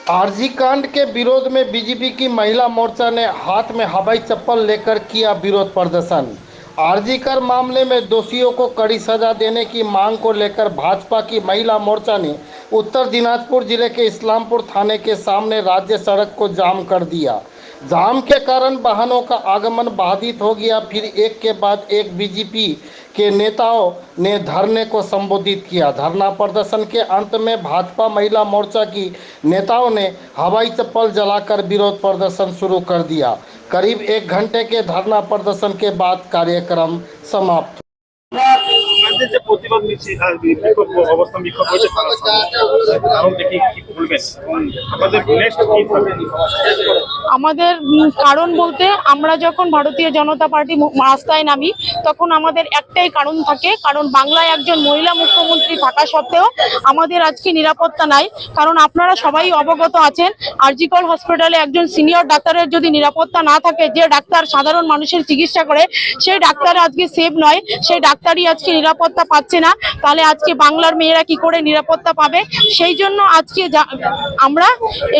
RG कांड के विरोध में बीजेपी की महिला मोर्चा ने हाथ में हवाई चप्पल लेकर किया विरोध प्रदर्शन। आरजी कर मामले में दोषियों को कड़ी सजा देने की मांग को लेकर भाजपा की महिला मोर्चा ने उत्तर दिनाजपुर जिले के इस्लामपुर थाने के सामने राज्य सड़क को जाम कर दिया। जाम के कारण वाहनों का आगमन बाधित हो गया। फिर एक के बाद एक बीजेपी के नेताओं ने धरने को संबोधित किया। धरना प्रदर्शन के अंत में भाजपा महिला मोर्चा की नेताओं ने हवाई चप्पल जलाकर विरोध प्रदर्शन शुरू कर दिया। करीब 1 घंटे के धरना प्रदर्शन के बाद कार्यक्रम समाप्त। আমাদের কারণ বলতে আমরা যখন ভারতীয় জনতা পার্টি রাস্তায় নামি তখন আমাদের একটাই কারণ থাকে, কারণ বাংলায় একজন মহিলা মুখ্যমন্ত্রী থাকা সত্ত্বেও আমাদের আজকে নিরাপত্তা নাই। কারণ আপনারা সবাই অবগত আছেন, আরজি কর হসপিটালে একজন সিনিয়র ডাক্তারের যদি নিরাপত্তা না থাকে, যে ডাক্তার সাধারণ মানুষের চিকিৎসা করে সেই ডাক্তার আজকে সেফ নয়, সেই ডাক্তারই আজকে নিরাপত্তা পাচ্ছে না, তাহলে আজকে বাংলার মেয়েরা কি করে নিরাপত্তা পাবে? সেই জন্য আজকে আমরা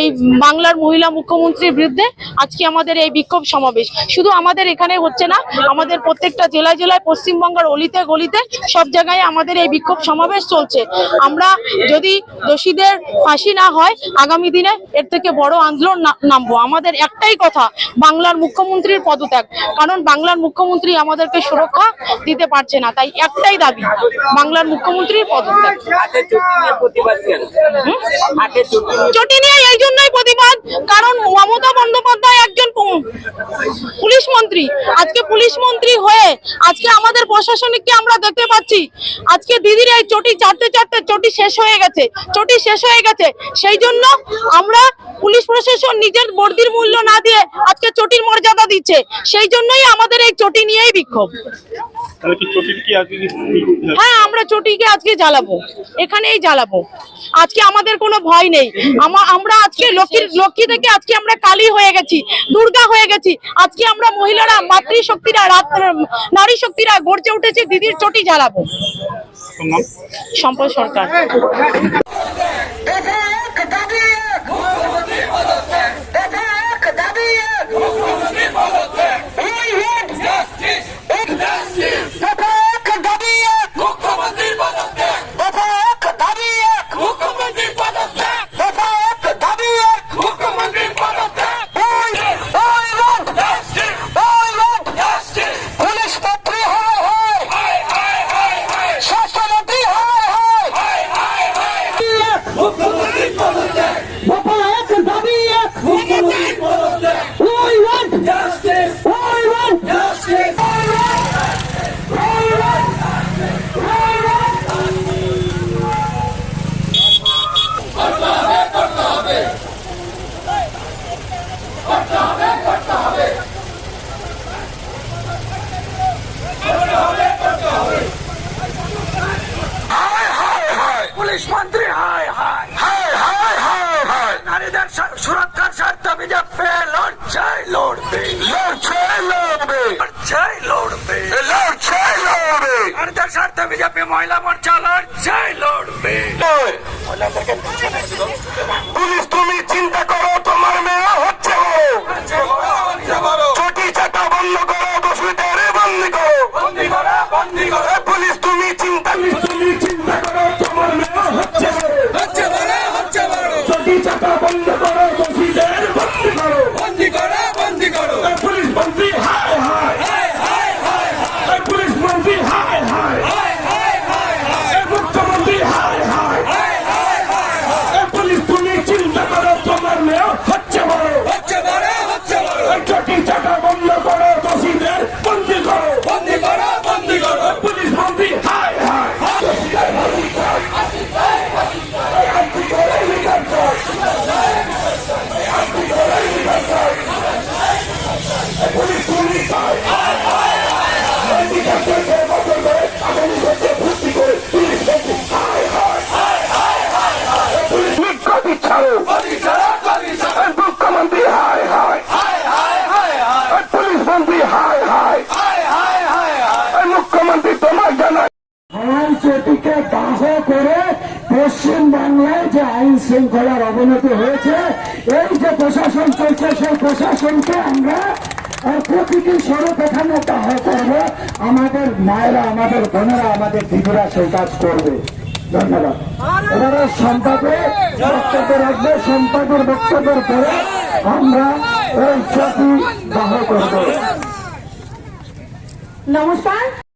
এই বাংলার মহিলা মুখ্যমন্ত্রীর বিরুদ্ধে আজকে আমাদের এই বিক্ষোভ সমাবেশ। শুধু আমাদের এখানে হচ্ছে না, আমাদের প্রত্যেকটা জেলায় জেলায় পশ্চিমবঙ্গের অলিতে গলিতে সব জায়গায় আমাদের এই বিক্ষোভ সমাবেশ চলছে। আমরা যদি দোষীদের ফাঁসি না হয় আগামী দিনে এর থেকে বড় আন্দোলন নামবো। আমাদের একটাই কথা, বাংলার মুখ্যমন্ত্রীর পদত্যাগ। কারণ বাংলার মুখ্যমন্ত্রী আমাদেরকে সুরক্ষা দিতে পারছে না, তাই একটাই দাবি, বাংলার মুখ্যমন্ত্রীর পদত্যাগ। চটি নিয়ে এই জন্যই প্রতিবাদ, কারণ মমতা বন্দ্যোপাধ্যায় একজন পুলিশ মন্ত্রী। আজকে পুলিশ মন্ত্রী হয়ে আজকে আমাদের প্রশাসনিককে আমরা দেখতে পাচ্ছি আজকে দিদির এই চটি চাটতে চাটতে চটি শেষ হয়ে গেছে। সেই জন্য আমরা পুলিশ প্রশাসন নিজের বর্দির মূল্য না দিয়ে আজকে চটির মর্যাদা দিচ্ছে, সেই জন্যই আমাদের এই চটি নিয়েই বিক্ষোভ। হ্যাঁ, আমরা চটিকে আজকে জ্বালাবো, এখানেই জ্বালাবো। আজকে আমাদের কোনো ভয় নেই। আমরা আজকে লক্ষ্মী থেকে আজকে আমরা কালী হয়ে গেছি, দুর্গা হয়ে গেছি। আজকে আমরা মহিলারা, মাতৃশক্তিরা, নারী শক্তিরা গর্জে উঠেছে, দিদির চটি জ্বালাবো। সম্পদ সরকার। पुलिस मंत्री हाय हाय हाय हाय हाय हाय नारीদের সুরক্ষার স্বার্থে বিজেপি লড়বে নারীদের স্বার্থে বিজেপি মহিলা মোর্চা লড়বে। পুলিশ তুমি চিন্তা করো, তোমার মেয়ে হচ্ছে চটি চাটা বন্ধ করো, দোষীদের বন্দি করো। পুলিশ তুমি চিন্তা করো, তোমার মেয়ে হচ্ছে চটি চাটা বন্ধ করো, দোষীদের বন্দি করো। পুলিশ মন্ত্রী হায় হায়, পুলিশ মন্ত্রী হায় হায়, মুখ্যমন্ত্রী হায় হায়। পুলিশ তুমি চিন্তা করো, তোমার মেয়ে হচ্ছে বড়। চটি চাটা বন্ধ করো, দোষীদের বন্দি করো। পুলিশ মন্ত্রী হায় হায়। মুখ্যমন্ত্রী হায় হায়, পুলিশ মন্ত্রী হায় হায়, মুখ্যমন্ত্রী তোমার জানা চটিকে দাহ করে পশ্চিম বাংলায় যে আইন শৃঙ্খলার অবনতি হয়েছে। এই যে প্রশাসন চলছে সেই প্রশাসনকে আমরা প্রতিটি স্বরূপ এখানে দাহ করবো। আমাদের মায়েরা, আমাদের বোনেরা, আমাদের দিদিরা সেই কাজ করবে। ধন্যবাদ। এবারে সম্পাদে বক্তব্য রাখবে, সম্পাদের বক্তব্যের পরে আমরা এই চকি দাহ করবো। নমস্কার।